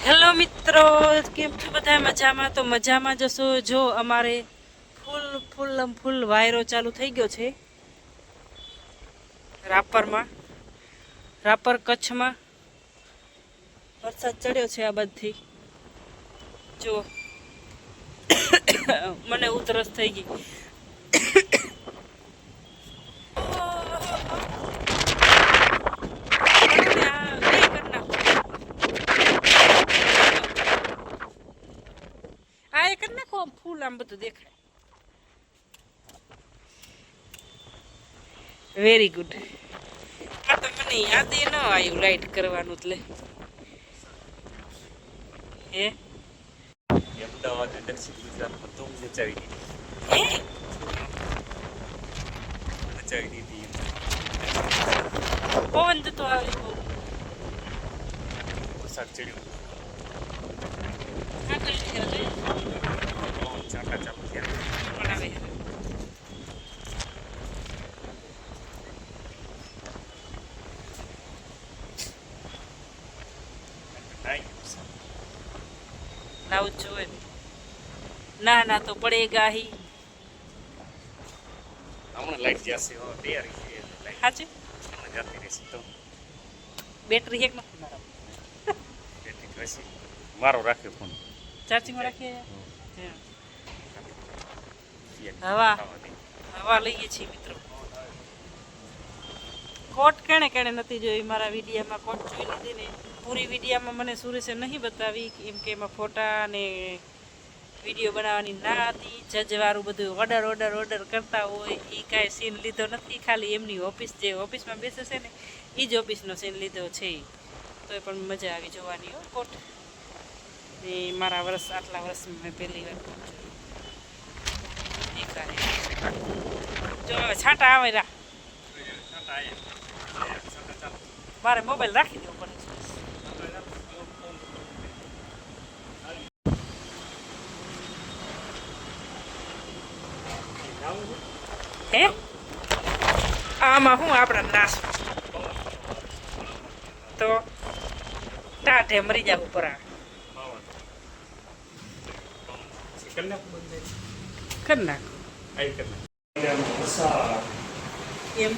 Hello મિત્રો, કેમ છો બધા? મજામાં? તો મજામાં જશો. જો અમારે ફૂલ વાયરો ચાલુ થઈ ગયો છે રાપર કચ્છમાં વરસાદ ચડ્યો છે. આ બધી જો મને ઉધરસ થઈ ગઈ. આ એક જ નાખો, ફૂલ આમ બધું દેખાય. Very good. આ તો મને યાદ ન આવ્યું લાઈટ કરવાનું, એટલે હે અમદાવાદ દક્ષિણ ગુજરાતમાં તો મચાવી દીધી પવન જતો આવે. વરસાદ ચડ્યો આગળ ચાટા ચાલુ થયા. પણ આવે લાવું જોઈએ. ના ના તો પડેગા હી. હમણાં લાઈટ જશે. તૈયારી છે લાઈટ સાચું. હમણાં જતી રહેશે. તો બેટરી એક નથી મારા. બેટરી પછી મારો રાખ્યો ફોન ચાર્જિંગમાં રાખીએ. હવા લઈએ છીએ મિત્રો. કોટ કેણે નથી જોઈ મારા વિડીયામાં. કોટ જોઈ લીધી ને પૂરી વિડીયામાં મને સુરેશે નહીં બતાવી, કેમ કે એમાં ફોટા અને વિડીયો બનાવવાની ના હતી. જજવાળું બધું ઓર્ડર કરતા હોય એ કાંઈ સીન લીધો નથી. ખાલી એમની ઓફિસ, જે ઓફિસમાં બેસે છે ને એ જ ઓફિસનો સીન લીધો છે. તો એ પણ મજા આવી જોવાની હો કોટ. ને મારા આટલા વર્ષમાં મેં પહેલી વાર કોટ જોયું. જો હવે છાંટા આવે રા, મારે મોબાઈલ રાખી દેવો પડે. હે આમાં હું આપણા નાશ તો ટાઢે મરી જાવ ઉપર. કરી નાખો એમ.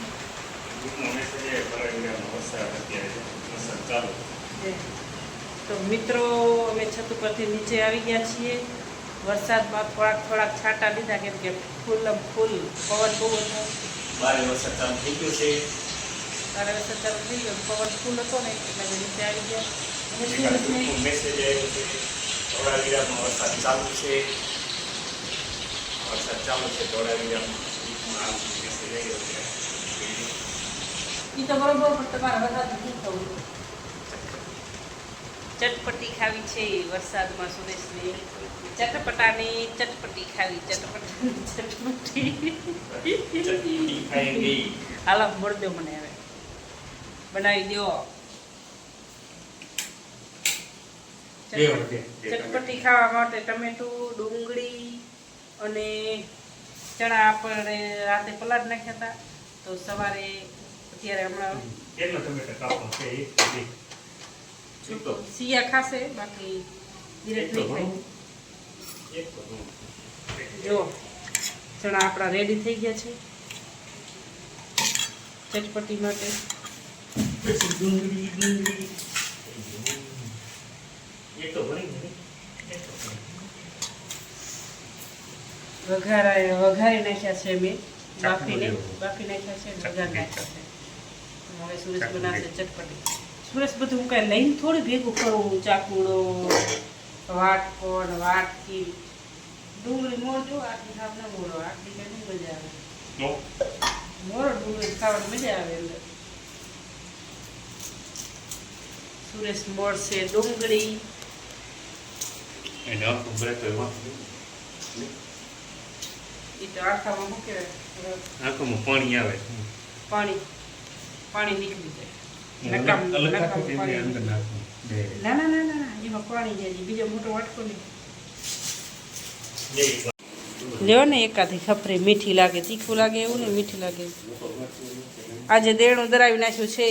તો મિત્રો, અમે છત ઉપરથી નીચે આવી ગયા છીએ. વરસાદમાં થોડાક છાંટા લીધા, કેમ કે ફૂલ પવન બહુ હતો. બારે વરસાદ ચાલુ થઈ ગયો છે. પવન ફૂલ હતો ને એટલે અમે નીચે આવી ગયા. મેસેજ આવ્યો છે થોડા વિરામમાં વરસાદ ચાલુ છે. થોડા વિરામમાં મેસેજ આવ્યો છે. એ તો બરોબર, પણ તમારા બધા શું થવું. ચટપટી ખાવી છે વરસાદમાં સુરેશને. ચટપટાની ચટપટી ખાવી. ચટપટી હાલો બોલ દો મને, હવે બનાવી દો. ચટપટી ખાવા માટે ટમેટું, ડુંગળી અને ચણા આપણે રાતે પલાળ નાખ્યા હતા. તો સવારે અત્યારે હમણાં સિયા ખાશે, બાકી ધીરજ નહીં ખાય. જો ચણા આપણા રેડી થઈ ગયા છે ચટપટી માટે. વઘારી નાખ્યા છે મેં, બાફી નાખ્યા છે, વઘાર નાખ્યા છે. હવે સુરેશ બનાવશે ચટપટી. સુરેશ બધું કઈ લઈને થોડી ભેગું કરવું. ચાકુડો, વાટકી, ડુંગળી મોરજો. આટલી ખાવ ના મોરો, આટલી કઈ નહીં મજા આવે. મોરો ડુંગળી ખાવાની મજા આવે. અંદર સુરેશ મોરશે ડુંગળી. એ તો આખામાં મૂકે, આંખોમાં પાણી આવે. પાણી નીકળી જાય. ના એમાં પાણી જાય. બીજો મોટો વાટકો નહીં લ્યો ને. એકાદી ખપરી મીઠી લાગે, તીખું લાગે એવું ને, મીઠી લાગે. આજે દેણું દરાવી નાખ્યું છે.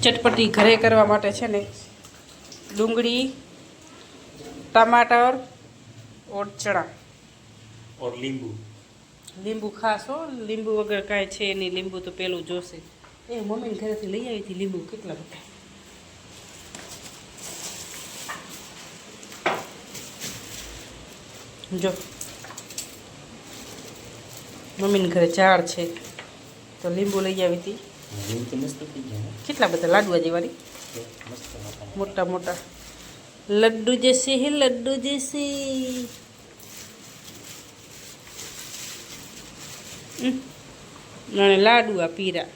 ચટપટી ઘરે કરવા માટે છે ને ડુંગળી, ટમાટર ઓર ચણા और नींबू લીંબુ ખાસ હો, લીંબુ વગર કાંઈ છે નહીં. લીંબુ તો પેલું જોશે. એ મમ્મીને ઘરેથી લઈ આવી હતી લીંબુ કેટલા બધા. જો મમ્મીને ઘરે ઝાડ છે તો લીંબુ લઈ આવી હતી. नींबू तो मस्त थी गया કેટલા બધા લાડવા જેવાની मस्त होता મોટા મોટા લડ્ડુ જैसे હે લડ્ડુ જैसे. અને લાડુ આ પીરા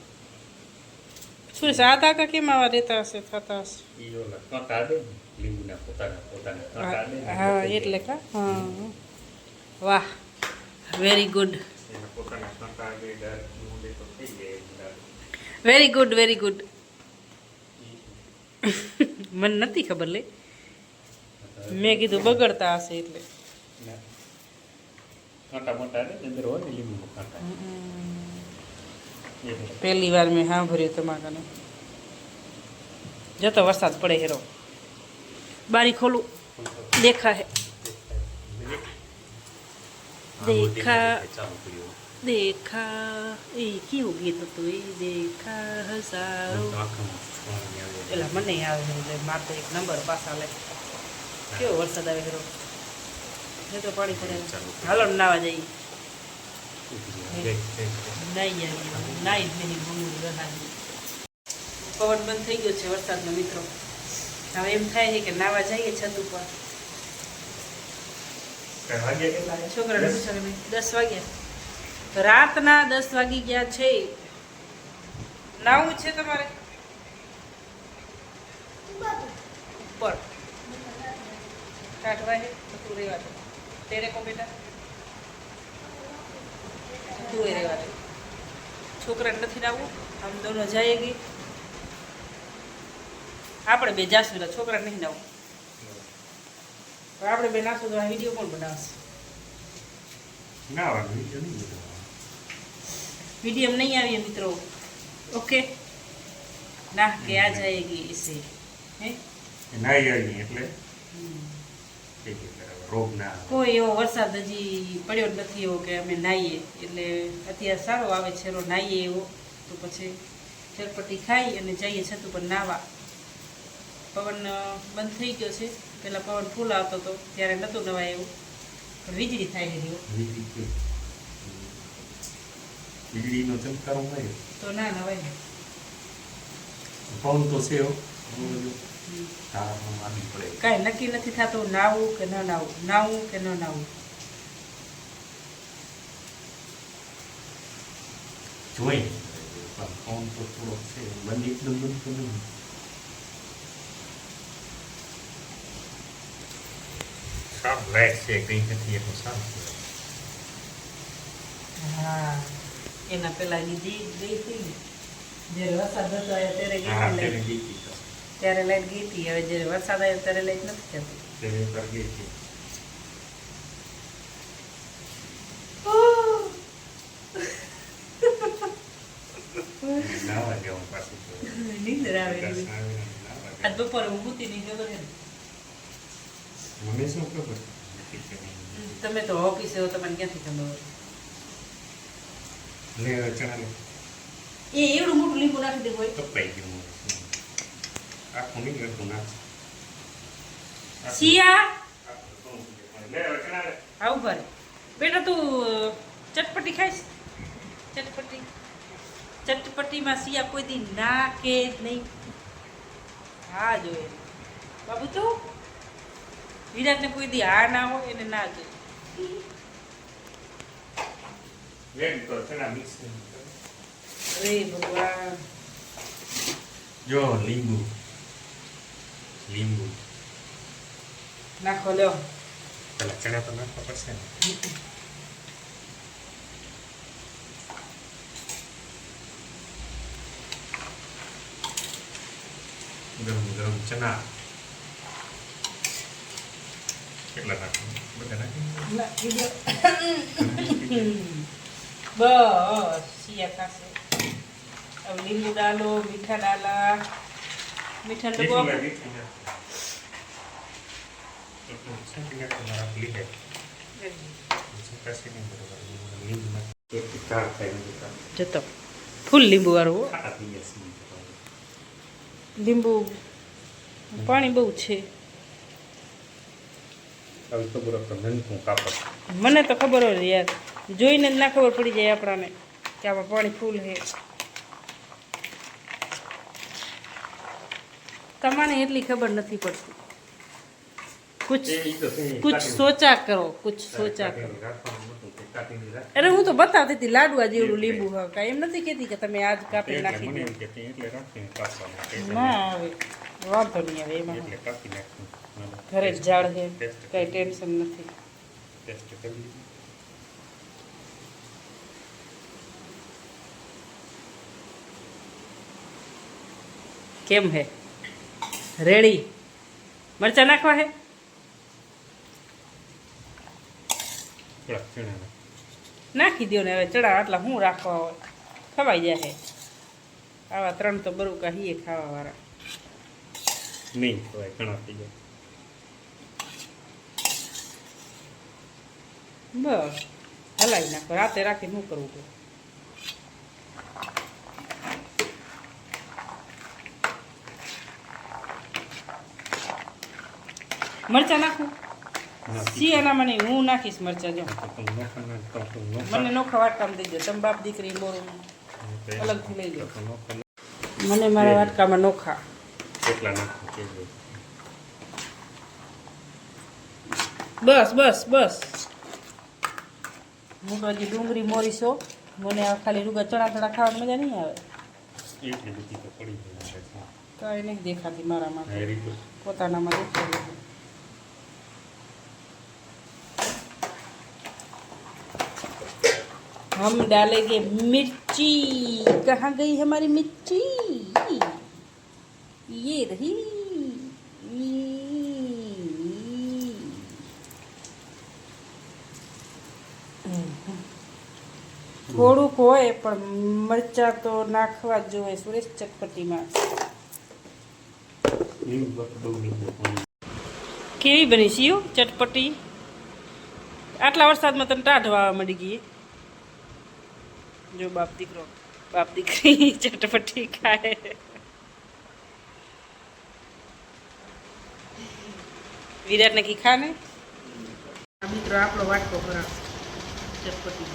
શું સાદા કા કેમ આવા દેતા હશે થતા હશે. ये वाला कांटा दे नींबू ना पोता कांटा दे હા એટલે કા હા વાહ વેરી ગુડ એના પોતાના કાંટા દે દર नींबू तो થઈ જાય વેરી ગુડ વેરી ગુડ. મને નથી ખબર લે, મેં કીધું બગડતા હશે એટલે. કાંટા મોટા દે અંદર હોય ને લીંબુ કાંટા એ પહેલી વાર મેં સાંભળ્યું તમારાને. જતો વરસાદ પડે હેરો, બારી ખોલું દેખા હે દેખા દેખા. એ કેવું ગીત હતું એ દેખા હસારો. પેલા મને આવે છે મારે તો એક નંબર પાછા લે. કેવો વરસાદ આવે હેરો, એ તો પાણી પડે. હાલો ને નાવા જઈએ. નાઈ આવી નાઈ જ નહીં મમ્મી બનાવી. પવન બંધ થઈ ગયો છે વરસાદનો મિત્રો. હવે એમ થાય છે કે નાવા જઈએ છત ઉપર. વાગ્યા કેટલા છોકરાને પૂછે 10 વાગ્યા, રાતના 10 વાગી ગયા છે. નાવું છે તમારે ઉપર કાઢવા હે તો તું રેવા દે. તેરે કો બેટા તું એ રેવા દે. છોકરાને નથી નાવું, આમ દોનો જાયેગી. આપણે બે જાશું એટલે છોકરાને નહીં નાવું. આપણે બે નાશું તો આ વિડીયો કોણ બનાવશે? ના વાગે નહીં वीडियो में नहीं आई है मित्रों. ओके ना के आ जाएगी इसे हैं ના આવી એટલે થઈ ગયું બરાબર રોગ ના આવે. કોઈ એવો વરસાદ હજી પડ્યો જ નથી એવો કે અમે નાહીએ. એટલે અત્યારે સારો આવે છે એનો નાહીએ એવો. તો પછી ચટપટી ખાઈ અને જઈએ છત ઉપર નાવા. પવન બંધ થઈ ગયો છે. પહેલાં પવન ફૂલ આવતો હતો ત્યારે નહોતું નવાય એવું, પણ વીજળી થાય રહ્યો વીજળીનો ચમકારો હોય તો ના નવાય ને. પવન તો છે હો. હા આવી પડે કાંઈ નક્કી નથી થતું નાવું કે ન નાવું, નાવું કે ન નાવું. જોઈ પણ પવન તો થોડો છે બંધ એકદમ બંધ તો નહીં. સારું લાઈટ છે કંઈ નથી એટલું સારું છે. હા એના પેલા ગઈ હતી ને જ્યારે વરસાદ નતો આવ્યો ત્યારે ગઈ હા હતી તેને લાઈટ. ગીતી તો ત્યારે લાઈટ ગઈ હતી. હવે જ્યારે વરસાદ આવ્યો ત્યારે લાઈટ નથી જતી. તેને પર ગીતી નાવા જવાનું પાછું તો. નીંદર આવે દસ એવી. આવે ને નાવા આજ જવાનું. બપોરે ઊંઘતી નહીં ખબર છે ને. મને શું ખબર નથી કે નહીં. તમે તો ઓફિસે હો, તમને ક્યાંથી ખબર હોય? લે ચણા લે એ એવડું મોટું લીંબુ નાખી દેવું હોય. કપાઈ ગયું આખું નહીં કરતું નાખ. સિયા લે ચણા લે આવું ભરે બેટા તું ચટપટી ખાઈશ? ચટપટી ચટપટીમાં સિયા કોઈ દી ના કે જ નહીં. હા જોઈએ બાબુ તું વિરાટને કોઈ દી હા ના હોય એને ના જોઈએ. વેગ તો ચણા મિક્સ અરે ભગવાન. જો લીંબુ લીંબુ નાખો લ્યો. પેલા ચણા તો નાખવા પડશે ને. ગરમ ગરમ ચણા કેટલા નાખવું બધા નાખી બસ સિયા ખાશે. अब नींबू डालो, मीठा डाला, મીઠા ડબ્બો આપો. જતો ફૂલ લીંબુ વાળું હો. લીંબુ પાણી બહુ છે. મને તો ખબર હોય યાર, જોઈને જ ના ખબર પડી જાય આપણાને કે આમાં પાણી ફૂલ છે. તમારે એટલી ખબર નથી પડતી. કુછ સોચા કરો, કુછ સોચા કરો. અરે હું તો બતાવતી હતી લાડવા જેવડું લીંબુ હા, કાંઈ એમ નથી કહેતી કે તમે આજ કાપી નાખી દો. ના આવે, વાંધો નહીં આવે એમાં. ઘરે જ ઝાડ છે, કાંઈ ટેન્શન નથી. કેમ હે? રેડી? મરચા નાખવા હે? નાખી દો ને હવે. ચડા આટલા હું રાખવા હોય, ખવાઈ જાય. આવા 3 તો બરુકા હીએ ખાવા વાળા. નહીં ખવાય, ઘણા થઈ જાય. બસ હલાવી નાખો. રાતે રાખીને શું કરવું પડે? મરચા નાખું? શિયાળામાં નહીં, હું નાખીશ મરચા. જો મને નોખા વાટકામાં દઈ દો. તમે બાપ દીકરી બોરું અલગથી લઈ લો. મને મારા વાટકામાં નોખા. બસ બસ બસ. હું તો હજી ડુંગળી મોરીશો. મને આ ખાલી રૂગા ચણા ચણા ખાવાની મજા નહીં આવે. કાંઈ નહીં દેખાતી મારામાં, પોતાનામાં દેખાતી. हम डालेंगे मिर्ची. कहाँ गई हमारी मिर्ची? ये रही. થોડુંક હોય પણ મરચા તો નાખવા જ જોઈએ સુરેશ ચટપટીમાં. કેવી બની સીઓ ચટપટી? આટલા વરસાદમાં તને ટાઢ વાવા મળી ગઈ. જો બાપ દીકરી ચટપટી ખાય. વિરાટ ને કી ખાને. મિત્રો આપણો વાટકો ખરાબ ચટપટી.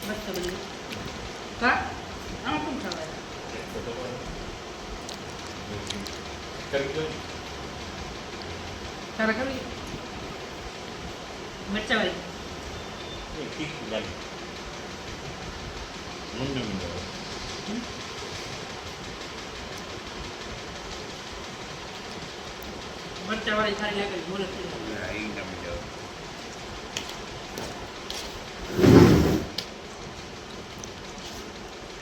મસ્ત બની. હા આમ કોણ ખાવાય? તારા કરી મરચા વાળી મરચા વાળી સારી લાગે. બોલે